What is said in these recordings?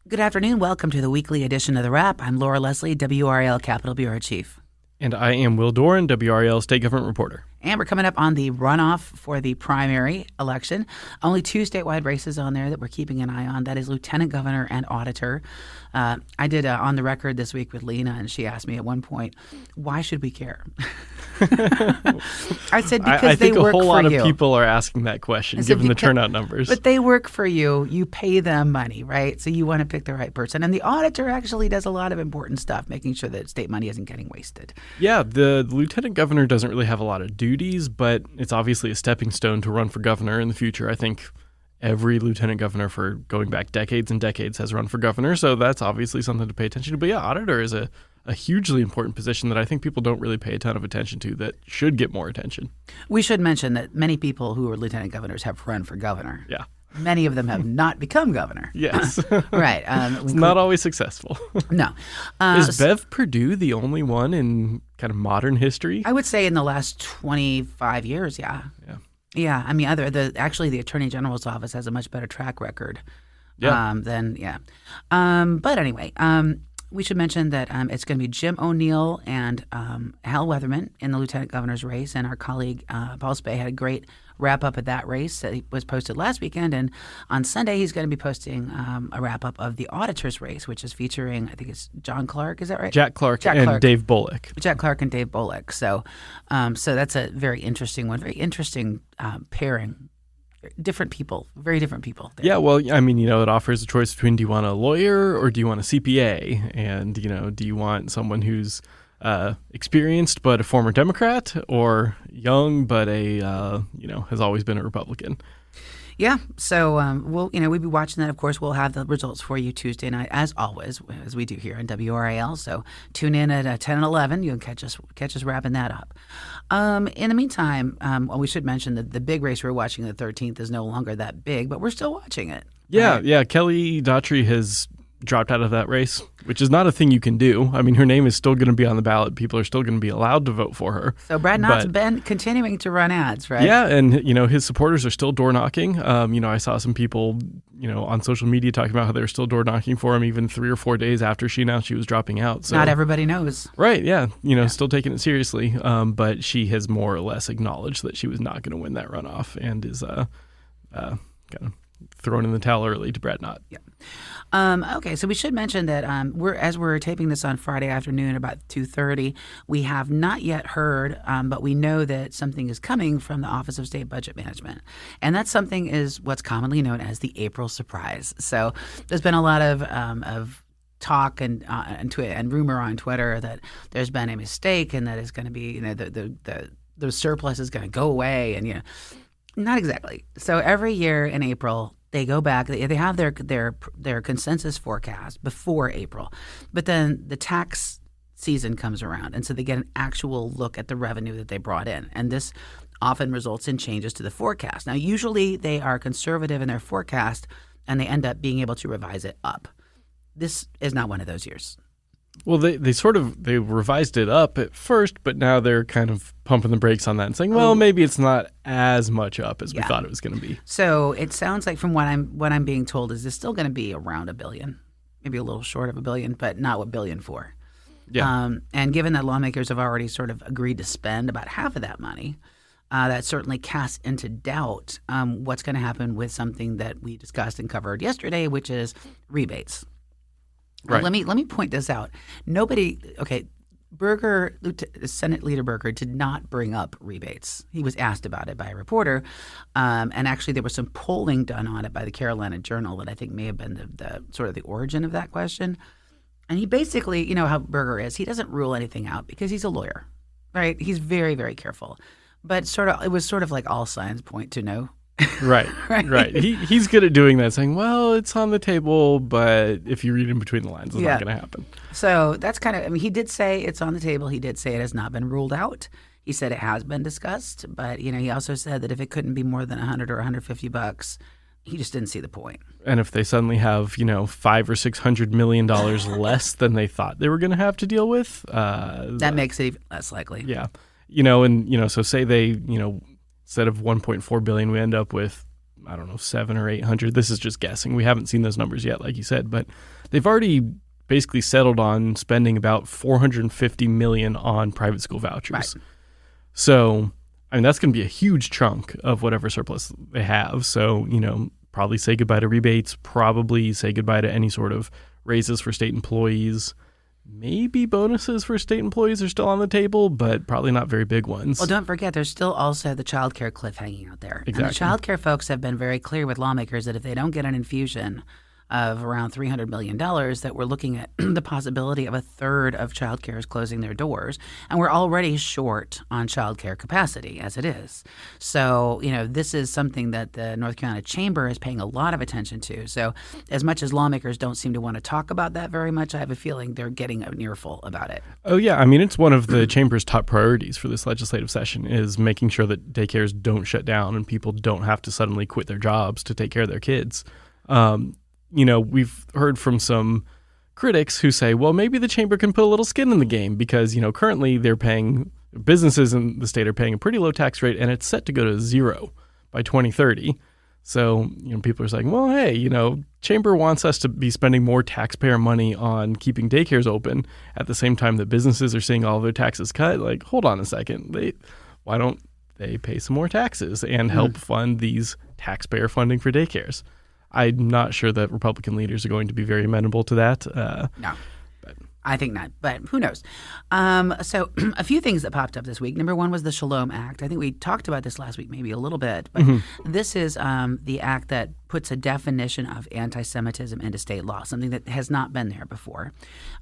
Good afternoon. Welcome to the weekly edition of The Wrap. I'm Laura Leslie, WRAL Capitol Bureau Chief. And I am Will Doran, WRAL State Government Reporter. And we're coming up on the runoff for the primary election. Only two statewide races on there that we're keeping an eye on. That is lieutenant governor and auditor. I did On the Record this week with Lena, and she asked me at one point, why should we care? I said, because I they work for you. think a whole lot of people are asking that question, given the turnout numbers. But they work for you. You pay them money, right? So you want to pick the right person. And the auditor actually does a lot of important stuff, making sure that state money isn't getting wasted. Yeah, the lieutenant governor doesn't really have a lot of duties, but it's obviously a stepping stone to run for governor in the future. I think every lieutenant governor for going back decades and decades has run for governor, so that's obviously something to pay attention to. But yeah, auditor is a hugely important position that I think people don't really pay a ton of attention to that should get more attention. We should mention that many people who are lieutenant governors have run for governor. Yeah. Many of them have not become governor. Yes. Right. It's not always successful. No. Is Bev Perdue the only one in kind of modern history? I would say in the last 25 years, yeah. Yeah. Yeah. I mean, actually, the Attorney General's office has a much better track record than. But anyway, we should mention that it's going to be Jim O'Neill and Hal Weatherman in the lieutenant governor's race, and our colleague Paul Spey had a great wrap-up of that race that was posted last weekend, and on Sunday he's going to be posting a wrap-up of the auditor's race, which is featuring, I think it's John Clark, is that right? Jack Clark and Dave Bullock. Jack Clark and Dave Bullock. So that's a very interesting one, very interesting pairing. Different people, very different people. There. Yeah, well, I mean, it offers a choice between do you want a lawyer or do you want a CPA? And, do you want someone who's experienced but a former Democrat, or young but has always been a Republican? Yeah, so we'll be watching that. Of course, we'll have the results for you Tuesday night, as always, as we do here on WRAL. So tune in at 10 and 11. You can catch us wrapping that up. In the meantime, we should mention that the big race we're watching, the 13th, is no longer that big, but we're still watching it. Yeah, right? yeah. Kelly Daughtry has dropped out of that race, which is not a thing you can do. I mean, her name is still going to be on the ballot. People are still going to be allowed to vote for her. So Brad Knott's been continuing to run ads, right? Yeah, and his supporters are still door knocking. I saw some people, on social media talking about how they were still door knocking for him even 3 or 4 days after she announced she was dropping out. So not everybody knows. Right, yeah. Still taking it seriously. But she has more or less acknowledged that she was not going to win that runoff and is kind of thrown in the towel early to Brad Knott. Yeah. Okay, so we should mention that we're taping this on Friday afternoon about 2:30. We have not yet heard, but we know that something is coming from the Office of State Budget Management, and that something is what's commonly known as the April surprise. So there's been a lot of talk and rumor on Twitter that there's been a mistake and that it's going to be the surplus is going to go away, and not exactly. So every year in April, they go back. They have their consensus forecast before April, but then the tax season comes around, and so they get an actual look at the revenue that they brought in, and this often results in changes to the forecast. Now, usually they are conservative in their forecast, and they end up being able to revise it up. This is not one of those years. Well, they revised it up at first, but now they're kind of pumping the brakes on that and saying, well, maybe it's not as much up as we thought it was going to be. So it sounds like from what I'm being told is it's still going to be around $1 billion, maybe a little short of $1 billion, but not $1 billion for. Yeah. And given that lawmakers have already sort of agreed to spend about half of that money, that certainly casts into doubt what's going to happen with something that we discussed and covered yesterday, which is rebates. Right. Let me point this out. Senate Leader Berger did not bring up rebates. He was asked about it by a reporter, and actually there was some polling done on it by the Carolina Journal that I think may have been the sort of the origin of that question. And he basically, how Berger is, he doesn't rule anything out because he's a lawyer, right? He's very, very careful. But it was sort of like all signs point to no. Right. He's good at doing that, saying, well, it's on the table, but if you read in between the lines, it's not going to happen. So that's he did say it's on the table. He did say it has not been ruled out. He said it has been discussed, but, he also said that if it couldn't be more than $100 or $150, he just didn't see the point. And if they suddenly have, $500 or $600 million less than they thought they were going to have to deal with, that makes it even less likely. Yeah. So say they, instead of $1.4 billion, we end up with I don't know, 700 or 800. This is just guessing. We haven't seen those numbers yet, like you said, but they've already basically settled on spending about $450 million on private school vouchers. Right. So, I mean, that's going to be a huge chunk of whatever surplus they have. So, probably say goodbye to rebates, probably say goodbye to any sort of raises for state employees. Maybe bonuses for state employees are still on the table, but probably not very big ones. Well, don't forget, there's still also the child care cliff hanging out there. Exactly. And the child care folks have been very clear with lawmakers that if they don't get an infusion of around $300 million, that we're looking at the possibility of a third of child care is closing their doors. And we're already short on child care capacity as it is. So, this is something that the North Carolina Chamber is paying a lot of attention to. So as much as lawmakers don't seem to want to talk about that very much, I have a feeling they're getting an earful about it. Oh, yeah. I mean, it's one of the Chamber's top priorities for this legislative session is making sure that daycares don't shut down and people don't have to suddenly quit their jobs to take care of their kids. We've heard from some critics who say, well, maybe the chamber can put a little skin in the game because, currently businesses in the state are paying a pretty low tax rate and it's set to go to 0 by 2030. So, people are saying, well, hey, chamber wants us to be spending more taxpayer money on keeping daycares open at the same time that businesses are seeing all of their taxes cut. Like, hold on a second. Why don't they pay some more taxes and help fund these taxpayer funding for daycares? I'm not sure that Republican leaders are going to be very amenable to that. No, I think not, but who knows? So a few things that popped up this week. Number one was the Shalom Act. I think we talked about this last week maybe a little bit, but this is the act that puts a definition of antisemitism into state law, something that has not been there before.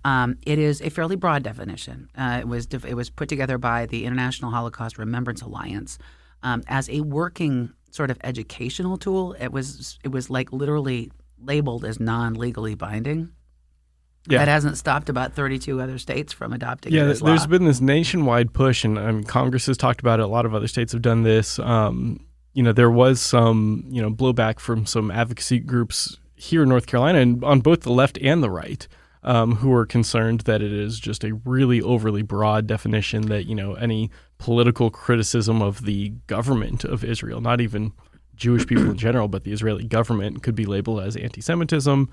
It is a fairly broad definition. It was put together by the International Holocaust Remembrance Alliance as a working sort of educational tool. It was like literally labeled as non-legally binding. Yeah. That hasn't stopped about 32 other states from adopting it as law. There's been this nationwide push, and Congress has talked about it. A lot of other states have done this. There was some blowback from some advocacy groups here in North Carolina, and on both the left and the right, who are concerned that it is just a really overly broad definition that, any political criticism of the government of Israel, not even Jewish people in general, but the Israeli government could be labeled as anti-Semitism.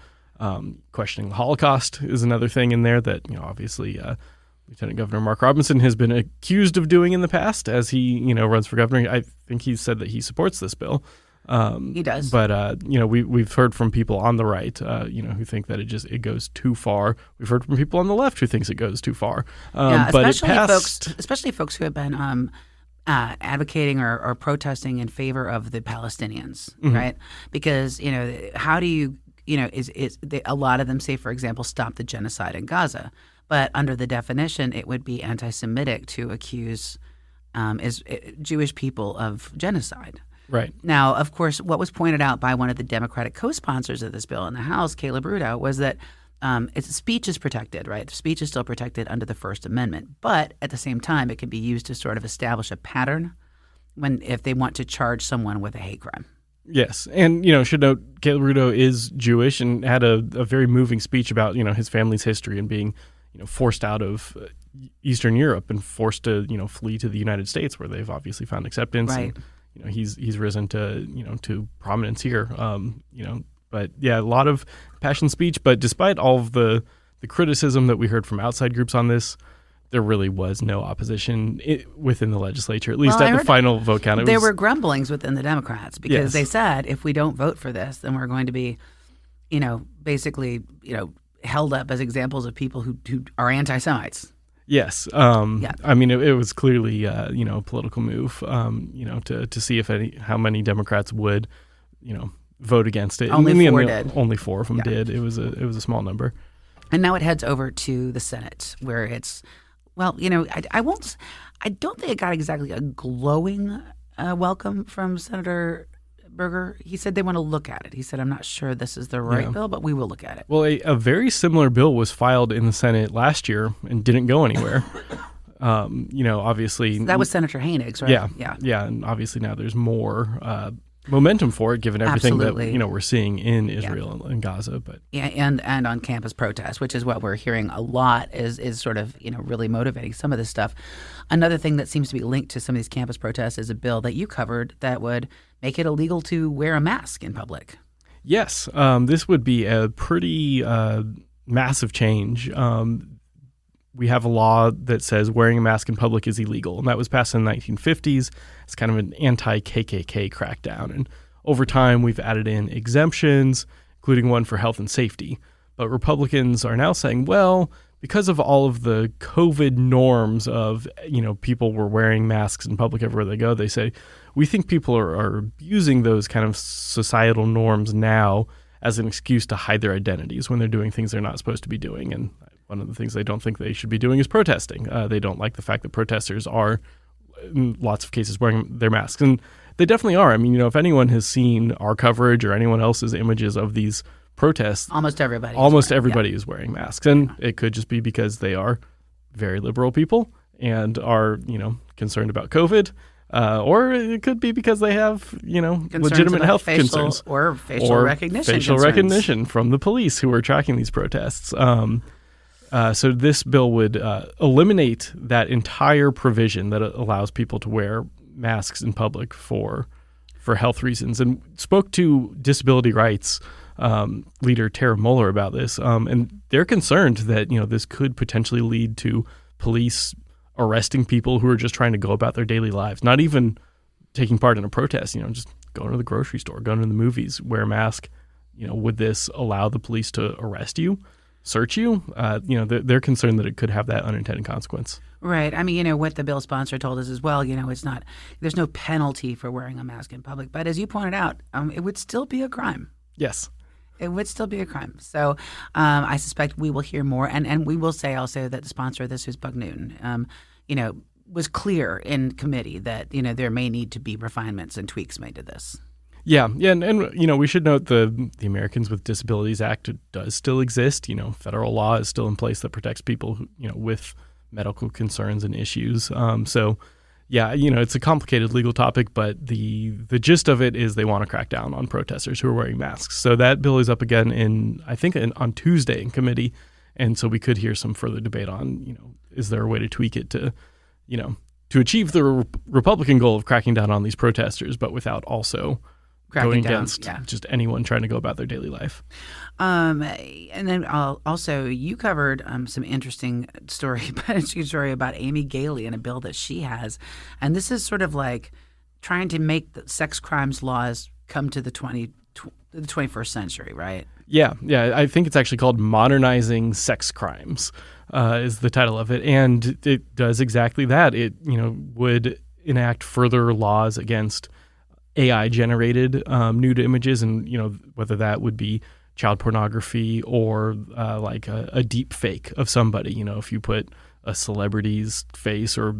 Questioning the Holocaust is another thing in there that, obviously Lieutenant Governor Mark Robinson has been accused of doing in the past as he, runs for governor. I think he said that he supports this bill. He does. But, we've heard from people on the right, who think that it goes too far. We've heard from people on the left who thinks it goes too far. Especially folks who have been advocating or protesting in favor of the Palestinians, right? Because, how do you, a lot of them say, for example, stop the genocide in Gaza. But under the definition, it would be anti-Semitic to accuse Jewish people of genocide. Right. Now, of course, what was pointed out by one of the Democratic co-sponsors of this bill in the House, Caleb Rudow, was that speech is protected, right? Speech is still protected under the First Amendment. But at the same time, it can be used to sort of establish a pattern if they want to charge someone with a hate crime. Yes. And, should note, Caleb Rudow is Jewish and had a very moving speech about, his family's history and being, forced out of Eastern Europe and forced to, flee to the United States where they've obviously found acceptance. Right. And, he's risen to, to prominence here. But yeah, a lot of passion speech. But despite all of the criticism that we heard from outside groups on this, there really was no opposition within the legislature, at least at the final vote count. There were grumblings within the Democrats because they said, if we don't vote for this, then we're going to be, basically, held up as examples of people who are anti-Semites. Yes. I mean, it was clearly, a political move, to see how many Democrats would, vote against it. Only four did. Only 4 of them did. It was a small number. And now it heads over to the Senate, where it's, I don't think it got exactly a glowing welcome from Senator Berger. He said they want to look at it. He said, I'm not sure this is the right bill, but we will look at it. Well, a very similar bill was filed in the Senate last year and didn't go anywhere. Obviously. That was Senator Hoenig's, right? Yeah. And obviously now there's more momentum for it, given everything that we're seeing in Israel and Gaza. But and on campus protests, which is what we're hearing a lot, is sort of really motivating some of this stuff. Another thing that seems to be linked to some of these campus protests is a bill that you covered that would make it illegal to wear a mask in public. Yes, this would be a pretty massive change. We have a law that says wearing a mask in public is illegal, and that was passed in the 1950s. It's kind of an anti-KKK crackdown, and over time we've added in exemptions, including one for health and safety. But Republicans are now saying, well, because of all of the COVID norms of, people were wearing masks in public everywhere they go, they say, we think people are abusing those kind of societal norms now as an excuse to hide their identities when they're doing things they're not supposed to be doing. And one of the things they don't think they should be doing is protesting. They don't like the fact that protesters are, in lots of cases, wearing their masks. And they definitely are. I mean, if anyone has seen our coverage or anyone else's images of these protests, almost everybody is wearing masks. And it could just be because they are very liberal people and are, concerned about COVID. Or it could be because they have, legitimate health concerns. Or facial recognition from the police who are tracking these protests. So this bill would eliminate that entire provision that allows people to wear masks in public for health reasons, and spoke to disability rights leader Tara Muller about this. And they're concerned that, this could potentially lead to police arresting people who are just trying to go about their daily lives, not even taking part in a protest, just going to the grocery store, going to the movies, wear a mask. Would this allow the police to arrest you, search you? They're concerned that it could have that unintended consequence. Right. I mean, what the bill sponsor told us as well, there's no penalty for wearing a mask in public. But as you pointed out, it would still be a crime. Yes. It would still be a crime. So I suspect we will hear more. And we will say also that the sponsor of this, who's Buck Newton, was clear in committee that, there may need to be refinements and tweaks made to this. Yeah. And we should note the Americans with Disabilities Act does still exist. Federal law is still in place that protects people who, with medical concerns and issues. It's a complicated legal topic, but the gist of it is they want to crack down on protesters who are wearing masks. So that bill is up again on Tuesday in committee. And so we could hear some further debate on, is there a way to tweak it to achieve the Republican goal of cracking down on these protesters, but without also going against just anyone trying to go about their daily life. And then also you covered some interesting story about Amy Gailey and a bill that she has. And this is sort of like trying to make the sex crimes laws come to the 21st century, right? Yeah. I think it's actually called Modernizing Sex Crimes is the title of it. And it does exactly that. It, would enact further laws against AI-generated nude images, and whether that would be child pornography or like a deep fake of somebody. If you put a celebrity's face or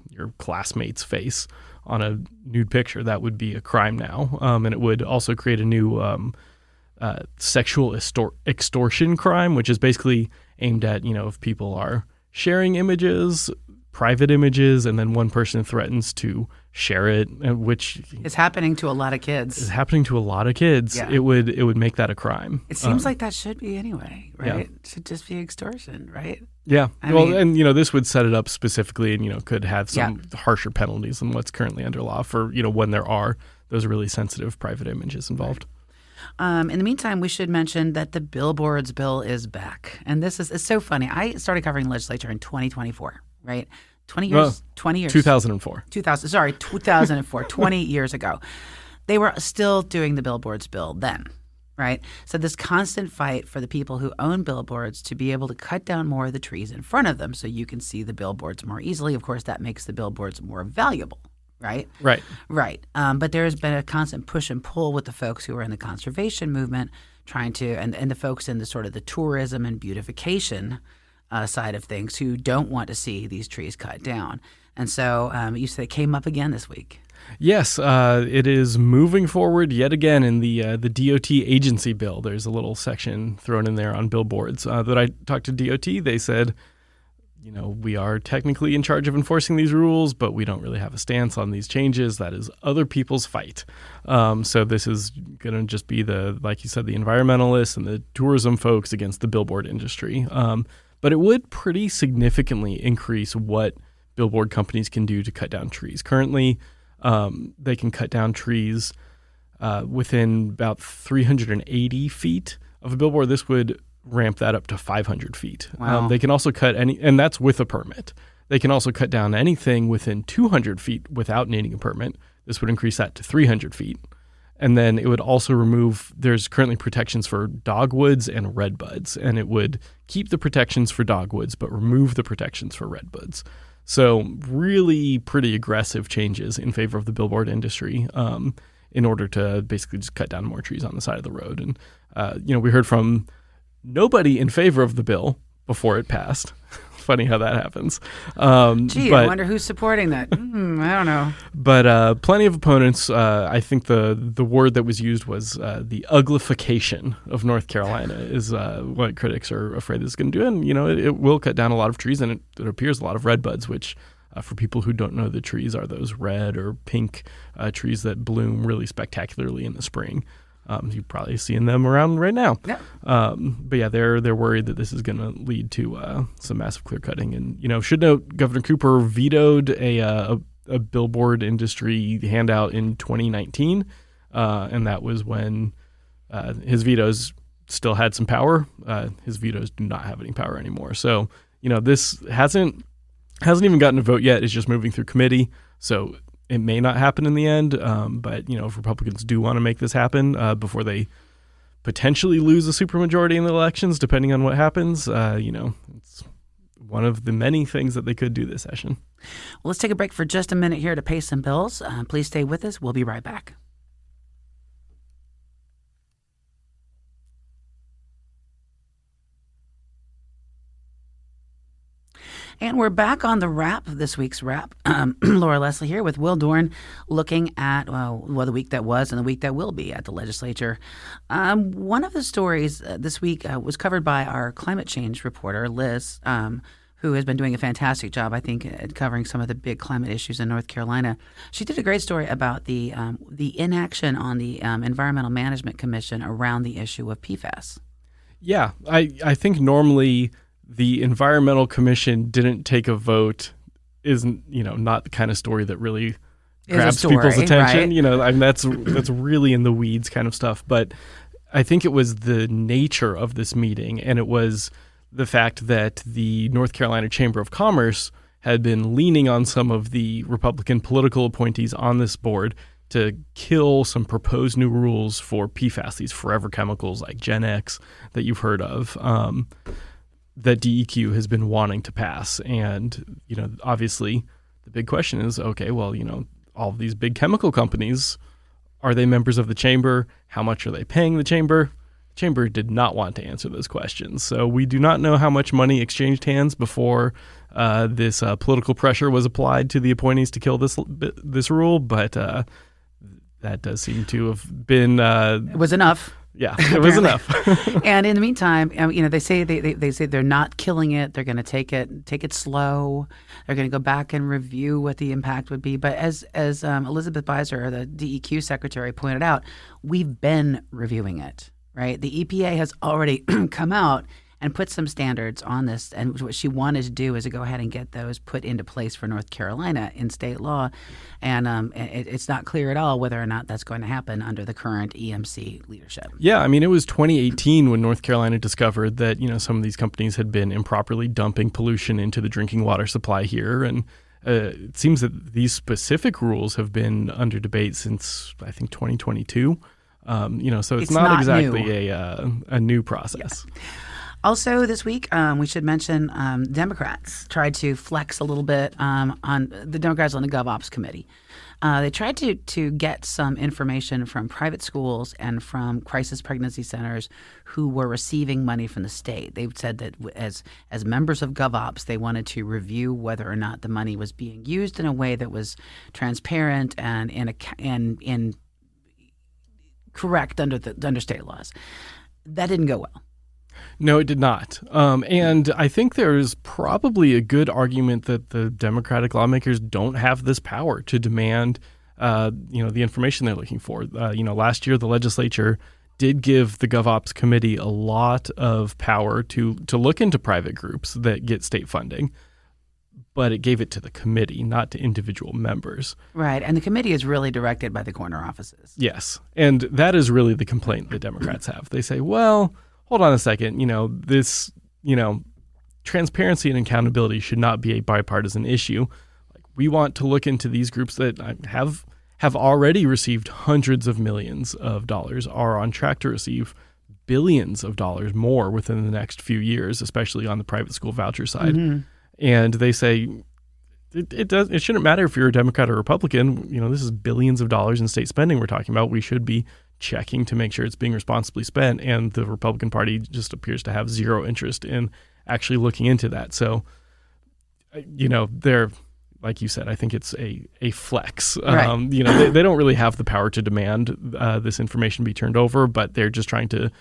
your classmate's face on a nude picture, that would be a crime now. And it would also create a new sexual extortion crime, which is basically aimed at if people are sharing images, private images, and then one person threatens to share it, which is happening to a lot of kids. Yeah. It would make that a crime. It seems like that should be anyway, right? Yeah. It should just be extortion, right? Yeah. And this would set it up specifically, and could have some harsher penalties than what's currently under law for when there are those really sensitive private images involved. Right. In the meantime, we should mention that the Billboards bill is back, and it's so funny. I started covering legislature in 2024. Right? 20 years? 20 years. 2004. 2004, 20 years ago. They were still doing the Billboards bill then, right? So this constant fight for the people who own billboards to be able to cut down more of the trees in front of them so you can see the billboards more easily. Of course, that makes the billboards more valuable, right? Right. But there has been a constant push and pull with the folks who are in the conservation movement trying to, and the folks in the sort of the tourism and beautification side of things who don't want to see these trees cut down. And so you said it came up again this week. Yes, it is moving forward yet again in the DOT agency bill. There's a little section thrown in there on billboards that I talked to DOT. They said, we are technically in charge of enforcing these rules, but we don't really have a stance on these changes. That is other people's fight. So this is going to just be like you said, the environmentalists and the tourism folks against the billboard industry. But it would pretty significantly increase what billboard companies can do to cut down trees. Currently, They can cut down trees within about 380 feet of a billboard. This would ramp that up to 500 feet. Wow. They can also cut and that's with a permit. They can also cut down anything within 200 feet without needing a permit. This would increase that to 300 feet. And then it would also remove, there's currently protections for dogwoods and redbuds, and it would keep the protections for dogwoods, but remove the protections for redbuds. So really pretty aggressive changes in favor of the billboard industry in order to basically just cut down more trees on the side of the road. And, we heard from nobody in favor of the bill before it passed. Funny how that happens. I wonder who's supporting that. I don't know. But plenty of opponents. I think the word that was used was the uglification of North Carolina is what critics are afraid this is going to do. And, it will cut down a lot of trees, and it appears a lot of redbuds, which for people who don't know the trees are those red or pink trees that bloom really spectacularly in the spring. You're probably seeing them around right now. Yeah. But yeah, they're worried that this is going to lead to some massive clear cutting. And, should note, Governor Cooper vetoed a billboard industry handout in 2019. And that was when his vetoes still had some power. His vetoes do not have any power anymore. So, this hasn't even gotten a vote yet. It's just moving through committee. So it may not happen in the end, but, if Republicans do want to make this happen before they potentially lose a supermajority in the elections, depending on what happens, it's one of the many things that they could do this session. Well, let's take a break for just a minute here to pay some bills. Please stay with us. We'll be right back. And we're back on the wrap, this week's wrap. Laura Leslie here with Will Doran, looking at the week that was and the week that will be at the legislature. One of the stories this week was covered by our climate change reporter, Liz, who has been doing a fantastic job, I think, at covering some of the big climate issues in North Carolina. She did a great story about the inaction on the Environmental Management Commission around the issue of PFAS. Yeah, I think normally the Environmental Commission didn't take a vote isn't, not the kind of story that really grabs people's attention. Right? That's really in the weeds kind of stuff. But I think it was the nature of this meeting, and it was the fact that the North Carolina Chamber of Commerce had been leaning on some of the Republican political appointees on this board to kill some proposed new rules for PFAS, these forever chemicals like Gen X that you've heard of. That DEQ has been wanting to pass. And, obviously the big question is, okay, well, all of these big chemical companies, are they members of the chamber? How much are they paying the chamber? The chamber did not want to answer those questions. So we do not know how much money exchanged hands before this political pressure was applied to the appointees to kill this rule. But that does seem to have been... it was enough. Yeah, it was enough. And in the meantime, they say they say they're not killing it. They're going to take it slow. They're going to go back and review what the impact would be. But as Elizabeth Beiser, the DEQ secretary, pointed out, we've been reviewing it. Right, the EPA has already come out and put some standards on this. And what she wanted to do is to go ahead and get those put into place for North Carolina in state law. And it's not clear at all whether or not that's going to happen under the current EMC leadership. Yeah, it was 2018 when North Carolina discovered that, some of these companies had been improperly dumping pollution into the drinking water supply here. And it seems that these specific rules have been under debate since, I think, 2022. So it's not exactly new. A new process. Yeah. Also this week, we should mention Democrats tried to flex a little bit on the Democrats on the GovOps committee. They tried to get some information from private schools and from crisis pregnancy centers who were receiving money from the state. They said that as members of GovOps, they wanted to review whether or not the money was being used in a way that was transparent and correct under state laws. That didn't go well. No, it did not. And I think there's probably a good argument that the Democratic lawmakers don't have this power to demand, the information they're looking for. Last year, the legislature did give the GovOps committee a lot of power to look into private groups that get state funding. but it gave it to the committee, not to individual members. Right. And the committee is really directed by the corner offices. Yes. And that is really the complaint that Democrats have. They say, well, hold on a second, this, transparency and accountability should not be a bipartisan issue. Like, we want to look into these groups that have already received hundreds of millions of dollars, are on track to receive billions of dollars more within the next few years, especially on the private school voucher side. Mm-hmm. And they say it shouldn't matter if you're a Democrat or Republican. This is billions of dollars in state spending we're talking about. We should be checking to make sure it's being responsibly spent. And the Republican Party just appears to have zero interest in actually looking into that. So, they're, like you said, I think it's a flex. Right. They don't really have the power to demand this information be turned over, but they're just trying to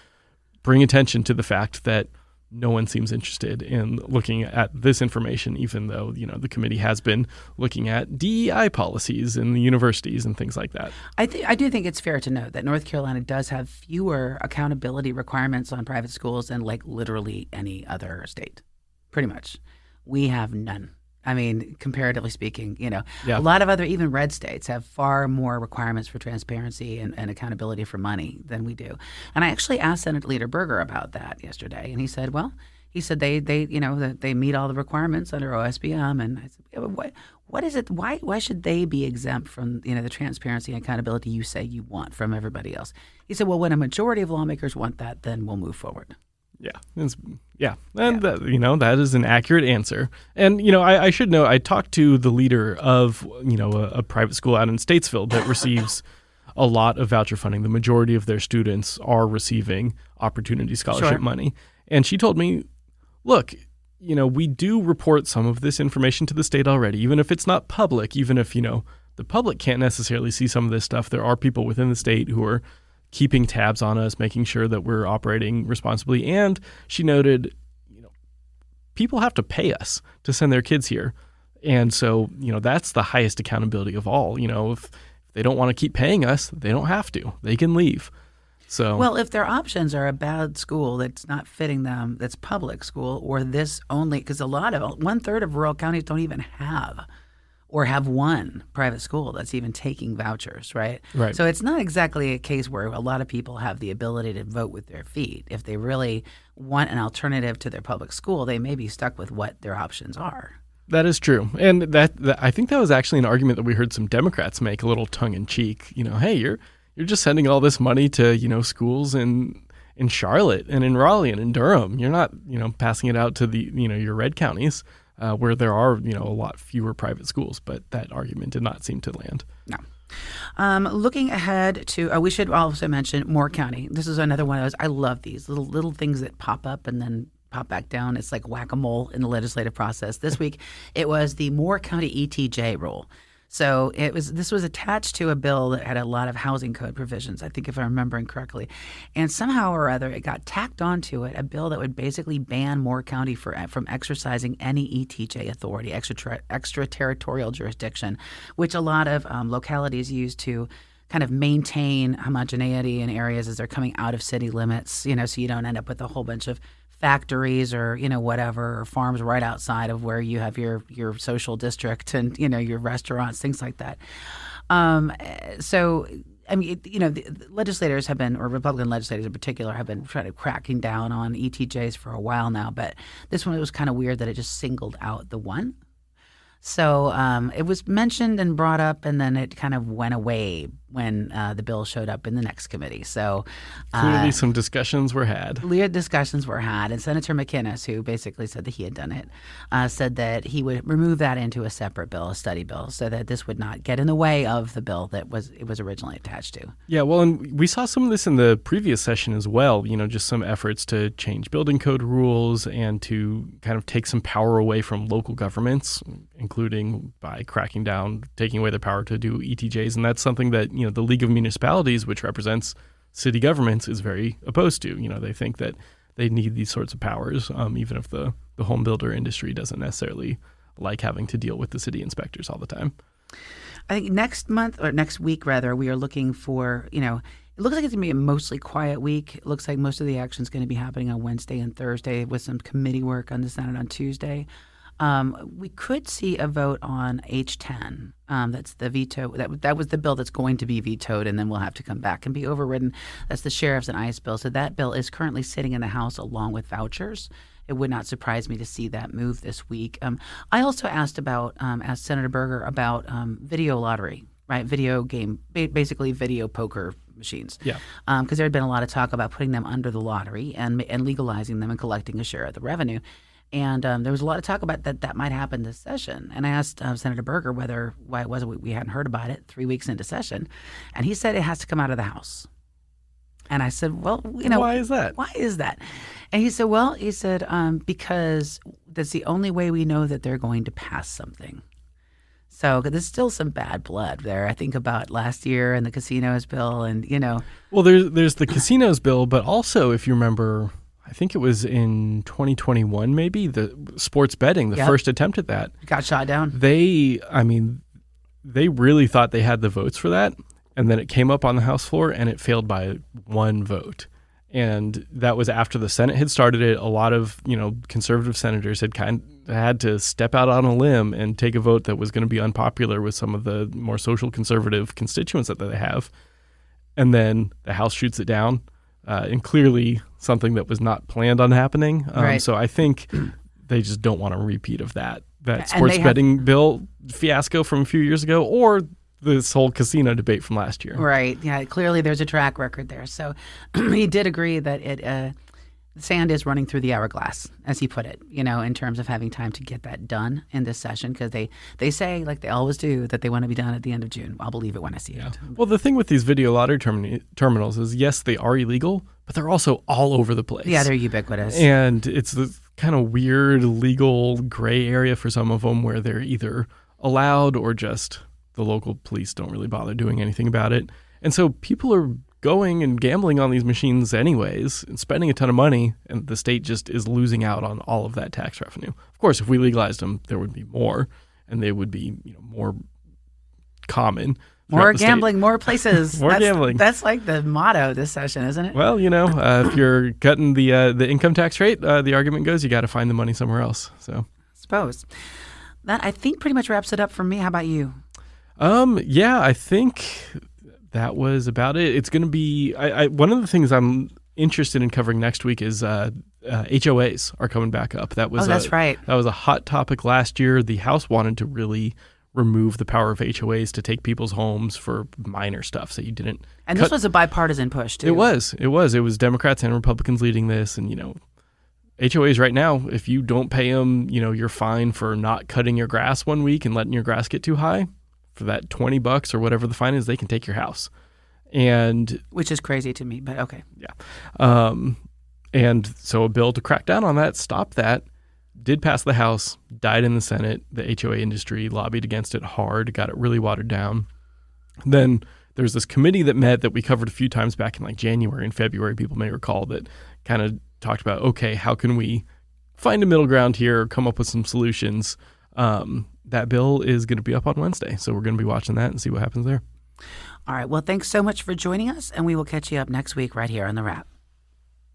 bring attention to the fact that no one seems interested in looking at this information, even though, the committee has been looking at DEI policies in the universities and things like that. I do think it's fair to note that North Carolina does have fewer accountability requirements on private schools than like literally any other state. Pretty much. We have none. I mean, comparatively speaking, a lot of other, even red states, have far more requirements for transparency and accountability for money than we do. And I actually asked Senate Leader Berger about that yesterday, and he said, they meet all the requirements under OSBM. And I said, what is it? Why should they be exempt from the transparency and accountability you say you want from everybody else? He said, well, when a majority of lawmakers want that, then we'll move forward. That is an accurate answer. And, I should know, I talked to the leader of, a private school out in Statesville that receives a lot of voucher funding. The majority of their students are receiving opportunity scholarship money. And she told me, look, we do report some of this information to the state already, even if it's not public, even if, the public can't necessarily see some of this stuff. There are people within the state who are keeping tabs on us, making sure that we're operating responsibly. And she noted, people have to pay us to send their kids here. And so, that's the highest accountability of all. If they don't want to keep paying us, they don't have to. They can leave. So, well, if their options are a bad school that's not fitting them, that's public school, or this only, because 1/3 of rural counties don't even have or have one private school that's even taking vouchers, right? Right. So it's not exactly a case where a lot of people have the ability to vote with their feet. If they really want an alternative to their public school, they may be stuck with what their options are. That is true. And that I think that was actually an argument that we heard some Democrats make a little tongue-in-cheek. Hey, you're just sending all this money to, schools in Charlotte and in Raleigh and in Durham. You're not, passing it out to the, your red counties. Where there are, a lot fewer private schools, but that argument did not seem to land. No. Looking ahead to, we should also mention Moore County. This is another one of those. I love these little things that pop up and then pop back down. It's like whack-a-mole in the legislative process. This week, it was the Moore County ETJ rule. So this was attached to a bill that had a lot of housing code provisions, I think if I'm remembering correctly. And somehow or other, it got tacked onto it, a bill that would basically ban Moore County from exercising any ETJ authority, extraterritorial jurisdiction, which a lot of localities use to kind of maintain homogeneity in areas as they're coming out of city limits, so you don't end up with a whole bunch of factories or whatever, or farms right outside of where you have your social district and your restaurants, things like that. So I mean, the legislators have been, or Republican legislators in particular, have been trying to cracking down on ETJs for a while now. But this one, it was kind of weird that it just singled out the one. So it was mentioned and brought up, and then it kind of went away when the bill showed up in the next committee. So clearly some discussions were had. And Senator McInnes, who basically said that he had done it, said that he would remove that into a separate bill, a study bill, so that this would not get in the way of the bill that it was originally attached to. Yeah, well, and we saw some of this in the previous session as well, just some efforts to change building code rules and to kind of take some power away from local governments, including by cracking down, taking away the power to do ETJs. And that's something that, the League of Municipalities, which represents city governments, is very opposed to. They think that they need these sorts of powers, even if the home builder industry doesn't necessarily like having to deal with the city inspectors all the time. I think next week, we are looking for, it looks like it's going to be a mostly quiet week. It looks like most of the action is going to be happening on Wednesday and Thursday with some committee work on the Senate on Tuesday. We could see a vote on H10. That's the veto. That was the bill that's going to be vetoed, and then will have to come back and be overridden. That's the sheriff's and ICE bill. So that bill is currently sitting in the House along with vouchers. It would not surprise me to see that move this week. I also asked Senator Berger about video lottery, right? Video game, basically video poker machines. Yeah. Because there had been a lot of talk about putting them under the lottery and legalizing them and collecting a share of the revenue. And there was a lot of talk about that might happen this session. And I asked Senator Berger why it wasn't we hadn't heard about it 3 weeks into session, and he said it has to come out of the House. And I said, well, why is that? Why is that? And he said, because that's the only way we know that they're going to pass something. So there's still some bad blood there. I think about last year and the casinos bill, and Well, there's the casinos bill, but also if you remember, I think it was in 2021, maybe the sports betting, the first attempt at that got shot down. They really thought they had the votes for that. And then it came up on the House floor and it failed by one vote. And that was after the Senate had started it. A lot of, conservative senators had to step out on a limb and take a vote that was going to be unpopular with some of the more social conservative constituents that they have. And then the House shoots it down. And clearly something that was not planned on happening. Right. So I think they just don't want a repeat of that sports betting bill fiasco from a few years ago, or this whole casino debate from last year. Right. Yeah. Clearly, there's a track record there. So he did agree that sand is running through the hourglass, as he put it, in terms of having time to get that done in this session, because they say, like they always do, that they want to be done at the end of June. I'll believe it when I see it. Well, the thing with these video lottery terminals is, yes, they are illegal, but they're also all over the place. Yeah, they're ubiquitous. And it's this kind of weird legal gray area for some of them where they're either allowed or just the local police don't really bother doing anything about it. And so people are going and gambling on these machines anyways and spending a ton of money, and the state just is losing out on all of that tax revenue. Of course, if we legalized them, there would be more, and they would be more common. More gambling, more places. More gambling. That's like the motto this session, isn't it? Well, if you're cutting the income tax rate, the argument goes you got to find the money somewhere else. So, I suppose that I think pretty much wraps it up for me. How about you? Yeah, I think that was about it. It's going to be one of the things I'm interested in covering next week is HOAs are coming back up. That's right. That was a hot topic last year. The House wanted to really remove the power of HOAs to take people's homes for minor stuff, so you didn't. And this was a bipartisan push too. It was. It was Democrats and Republicans leading this, and HOAs right now, if you don't pay them, you're fined for not cutting your grass one week and letting your grass get too high. For that $20 or whatever the fine is, they can take your house, and which is crazy to me, but okay. Yeah, and so a bill to crack down on that, stop that, did pass the House, died in the Senate. The HOA industry lobbied against it hard, got it really watered down. Then there's this committee that met that we covered a few times back in like January and February. People may recall that kind of talked about, okay, how can we find a middle ground here, come up with some solutions. That bill is going to be up on Wednesday, so we're going to be watching that and see what happens there. All right. Well, thanks so much for joining us, and we will catch you up next week right here on The Wrap.